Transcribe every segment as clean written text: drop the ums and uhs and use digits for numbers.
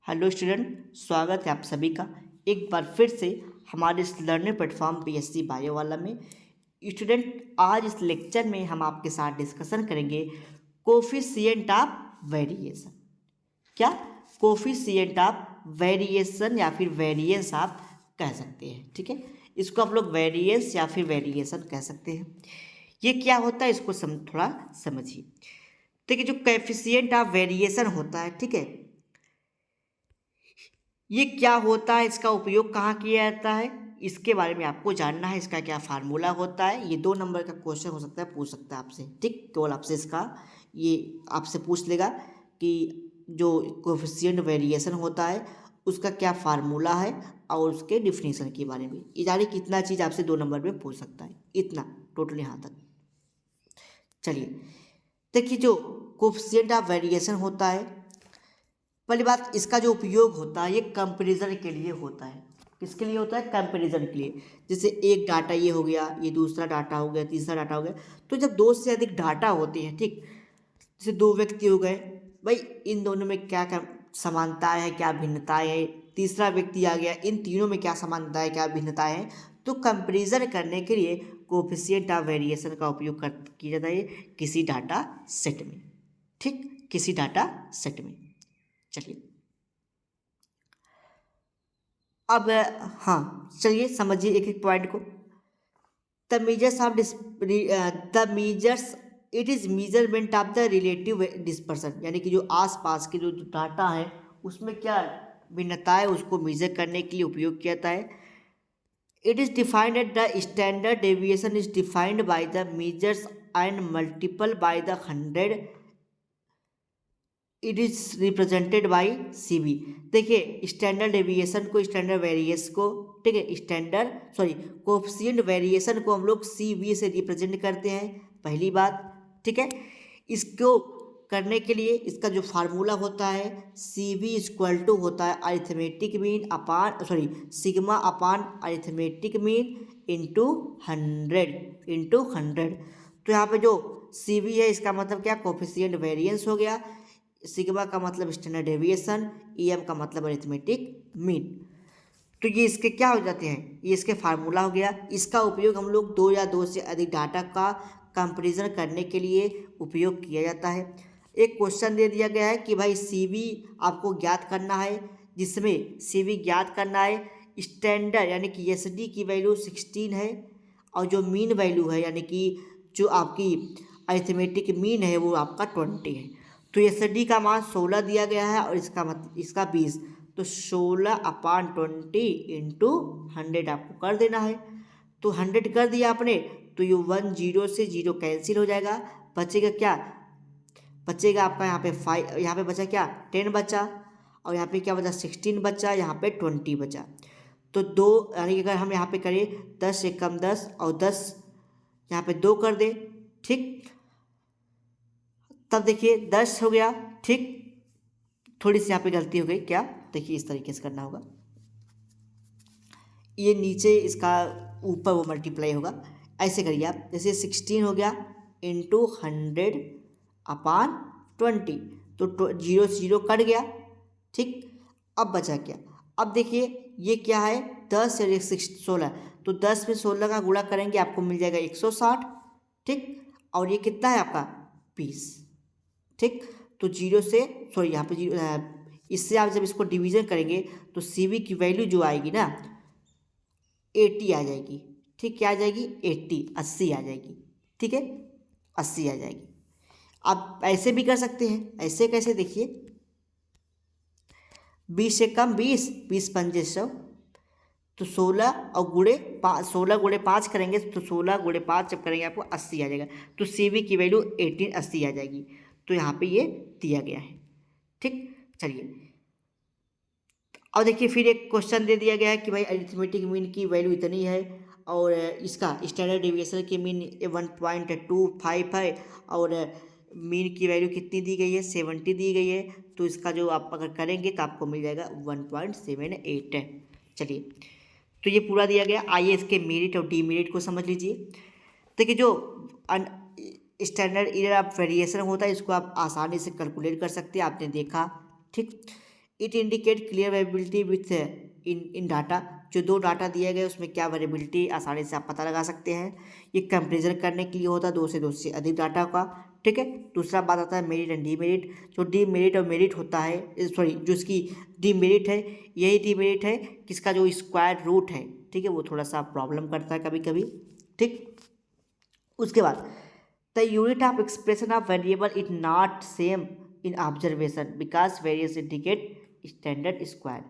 Hello student, स्वागत है आप सभी का एक बार फिर से हमारे इस लर्निंग प्लेटफॉर्म पीएससी बायो वाला में। स्टूडेंट, आज इस लेक्चर में हम आपके साथ डिस्कशन करेंगे कोफिशिएंट ऑफ वेरिएशन। क्या? कोफिशिएंट ऑफ वेरिएशन या फिर वेरिएंस आप कह सकते हैं। ठीक है, इसको आप लोग वेरिएंस या फिर वेरिएशन कह सकते हैं। ये क्या होता है इसको थोड़ा समझिए। देखिए, जो कोफिशिएंट ऑफ वेरिएशन होता है, ठीक है, ये क्या होता है, इसका उपयोग कहाँ किया जाता है, इसके बारे में आपको जानना है। इसका क्या फार्मूला होता है, ये 2 नंबर का क्वेश्चन हो सकता है, पूछ सकता है आपसे। ठीक, केवल आपसे इसका ये आपसे पूछ लेगा कि जो कोफिशिएंट वेरिएशन होता है उसका क्या फार्मूला है और उसके डिफिनीशन के बारे में। ये जाने कितना चीज़ आपसे 2 नंबर में पूछ सकता है, इतना टोटल यहाँ तक। चलिए देखिए, जो कोफिशिएंट ऑफ वेरिएशन होता है, पहली बात इसका जो उपयोग होता है ये कंपैरिजन के लिए होता है। किसके लिए होता है? कंपैरिजन के लिए। जैसे एक डाटा ये हो गया, ये दूसरा डाटा हो गया, तीसरा डाटा हो गया। तो जब दो से अधिक डाटा होते हैं, ठीक, जैसे दो व्यक्ति हो गए, भाई इन दोनों में क्या क्या समानताएं हैं, क्या भिन्नताएं हैं, तीसरा व्यक्ति आ गया, इन तीनों में क्या समानताएं, क्या भिन्नताएं हैं। तो कंपैरिजन करने के लिए कोफिशिएंट ऑफ वेरिएशन का उपयोग किया जाता है किसी डाटा सेट में। ठीक, किसी डाटा सेट में। चलिए अब हाँ, चलिए समझिए एक एक पॉइंट को। The measures of the measures it is measurement of the relative dispersion, यानी कि जो आसपास के जो डाटा है उसमें क्या भिन्नता है उसको मेजर करने के लिए उपयोग किया जाता है। It is defined at the standard deviation is defined by the measures and multiple by the 100। It is represented by C B. देखिए, स्टैंडर्ड डेविएशन को, स्टैंडर्ड वेरिएशन को, ठीक है, कोफिशिएंट वेरिएशन को हम लोग सी बी से रिप्रेजेंट करते हैं, पहली बात। ठीक है, इसको करने के लिए इसका जो फार्मूला होता है सी बी इक्वल टू होता है अरिथमेटिक मीन अपान सिग्मा अपान अरिथमेटिक मीन इंटू 100। तो यहाँ पे जो सी बी है इसका मतलब क्या? कोफिशिएंट वेरिएंस हो गया। सिग्मा का मतलब स्टैंडर्ड डेविएशन, ईएम का मतलब अरिथमेटिक मीन। तो ये इसके क्या हो जाते हैं, ये इसके फार्मूला हो गया। इसका उपयोग हम लोग दो या दो से अधिक डाटा का कंपैरिजन करने के लिए उपयोग किया जाता है। एक क्वेश्चन दे दिया गया है कि भाई सीवी आपको ज्ञात करना है, जिसमें सीवी ज्ञात करना है, स्टैंडर्ड यानी कि एसडी की वैल्यू 16 है और जो मीन वैल्यू है यानी कि जो आपकी अरिथमेटिक मीन है वो आपका 20 है। तो एस डी का मान 16 दिया गया है और इसका 20। तो 16/20 इंटू 100 आपको कर देना है। तो 100 कर दिया आपने, तो ये 1 0 से 0 कैंसिल हो जाएगा। बचेगा क्या? बचेगा आपका यहाँ पे 5, यहाँ पे बचा क्या? 10 बचा, और यहाँ पे क्या बचा? 16 बचा, यहाँ पे 20 बचा। तो दो, यानी कि अगर हम यहाँ पे करें 10 से कम 10 और 10 यहाँ पे 2 कर दे, ठीक, तब देखिए 10 हो गया। ठीक, थोड़ी सी यहाँ पे गलती हो गई, क्या? देखिए इस तरीके से करना होगा, ये नीचे इसका ऊपर वो मल्टीप्लाई होगा। ऐसे करिए आप, जैसे 16 हो गया इंटू 100/20, तो 0 से 0 कट गया। ठीक, अब बचा क्या? अब देखिए ये क्या है, 10 और 16, तो 10 में 16 का गुणा करेंगे आपको मिल जाएगा 160। ठीक, और ये कितना है आपका? 20। ठीक, तो 0 से सॉरी यहाँ पे 0, इससे आप जब इसको डिवीजन करेंगे तो सी वी की वैल्यू जो आएगी ना 80 आ जाएगी। ठीक, क्या आ जाएगी? 80 आ जाएगी। ठीक है, 80 आ जाएगी। आप ऐसे भी कर सकते हैं, ऐसे कैसे? देखिए 20 से कम 20, 20 पंजे 100, तो 16 और गुणे 5, 16 गुणे 5 करेंगे तो 16 गुणे 5 जब करेंगे आपको 80 आ जाएगा। तो सी वी की वैल्यू 1880 आ जाएगी। तो यहाँ पे ये दिया गया है। ठीक, चलिए और देखिए फिर एक क्वेश्चन दे दिया गया है कि भाई अरिथमेटिक मीन की वैल्यू इतनी है और इसका स्टैंडर्ड डेविएशन की मीन 1.25 है और मीन की वैल्यू कितनी दी गई है? 70 दी गई है। तो इसका जो आप अगर करेंगे तो आपको मिल जाएगा 1.78 है। चलिए, तो ये पूरा दिया गया। आइए इसके मेरिट और डीमेरिट को समझ लीजिए। देखिए, जो स्टैंडर्ड एरर ऑफ वेरिएशन होता है इसको आप आसानी से कैलकुलेट कर सकते हैं, आपने देखा। ठीक, it indicate clear variability with in data. जो दो डाटा दिए गए उसमें क्या वेरिएबिलिटी आसानी से आप पता लगा सकते हैं। ये कंपेरिजन करने के लिए होता है दो से अधिक डाटा का, ठीक है। दूसरा बात आता है मेरिट एंड डीमेरिट। जो डीमेरिट और मेरिट होता है, सॉरी जो इसकी डीमेरिट है, यही डीमेरिट है किसका, जो स्क्वायर रूट है, ठीक है, वो थोड़ा सा प्रॉब्लम करता है कभी कभी, ठीक। उसके बाद the unit of expression of variable is not same in observation because various indicate standard square.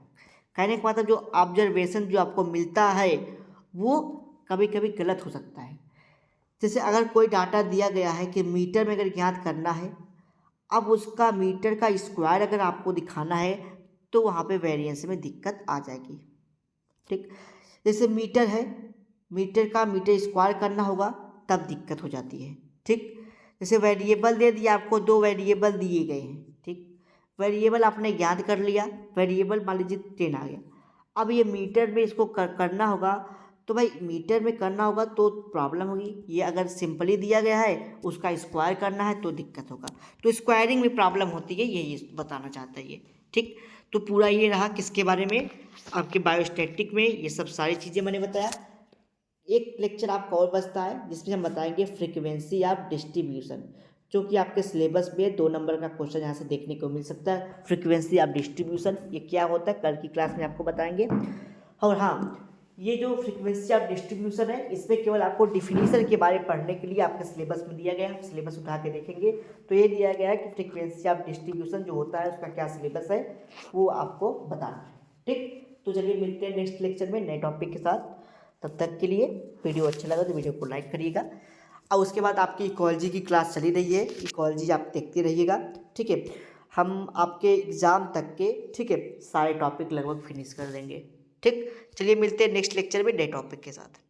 कहने का मतलब जो ऑब्जर्वेशन जो आपको मिलता है वो कभी कभी गलत हो सकता है। जैसे अगर कोई डाटा दिया गया है कि मीटर में अगर ज्ञात करना है, अब उसका मीटर का स्क्वायर अगर आपको दिखाना है तो वहाँ पे वेरिएंस में दिक्कत आ जाएगी, ठीक। जैसे मीटर है, मीटर का मीटर स्क्वायर करना होगा तब दिक्कत हो जाती है, ठीक। जैसे वेरिएबल दे दिया आपको, दो वेरिएबल दिए गए हैं, ठीक। वेरिएबल आपने ज्ञात कर लिया, वेरिएबल मान लीजिए 10 आ गया। अब ये मीटर में इसको करना होगा, तो भाई मीटर में करना होगा तो प्रॉब्लम होगी। ये अगर सिंपली दिया गया है उसका स्क्वायर करना है तो दिक्कत होगा। तो स्क्वायरिंग में प्रॉब्लम होती है, यही बताना चाहता है ये, ठीक। तो पूरा ये रहा किसके बारे में, आपके बायोस्टैटिक में ये सब सारी चीज़ें मैंने बताया। एक लेक्चर आपका और बचता है जिसमें हम बताएंगे फ्रीक्वेंसी ऑफ डिस्ट्रीब्यूशन, जो कि आपके सिलेबस में 2 नंबर का क्वेश्चन यहाँ से देखने को मिल सकता है। फ्रीक्वेंसी ऑफ डिस्ट्रीब्यूशन ये क्या होता है कल की क्लास में आपको बताएंगे। और हाँ, ये जो फ्रीक्वेंसी ऑफ डिस्ट्रीब्यूशन है इसमें केवल आपको डिफिनीशन के बारे में पढ़ने के लिए आपके सिलेबस में दिया गया है। सिलेबस उठा के देखेंगे तो ये दिया गया है कि फ्रीक्वेंसी ऑफ डिस्ट्रीब्यूशन जो होता है उसका क्या सिलेबस है वो आपको बताना है, ठीक। तो चलिए मिलते हैं नेक्स्ट लेक्चर में नए टॉपिक के साथ। तब तक के लिए वीडियो अच्छा लगा तो वीडियो को लाइक करिएगा। और उसके बाद आपकी इकोलॉजी की क्लास चली रही है, इकोलॉजी आप देखते रहिएगा, ठीक है। हम आपके एग्ज़ाम तक के, ठीक है, सारे टॉपिक लगभग फिनिश कर देंगे, ठीक। चलिए मिलते हैं नेक्स्ट लेक्चर में नए टॉपिक के साथ।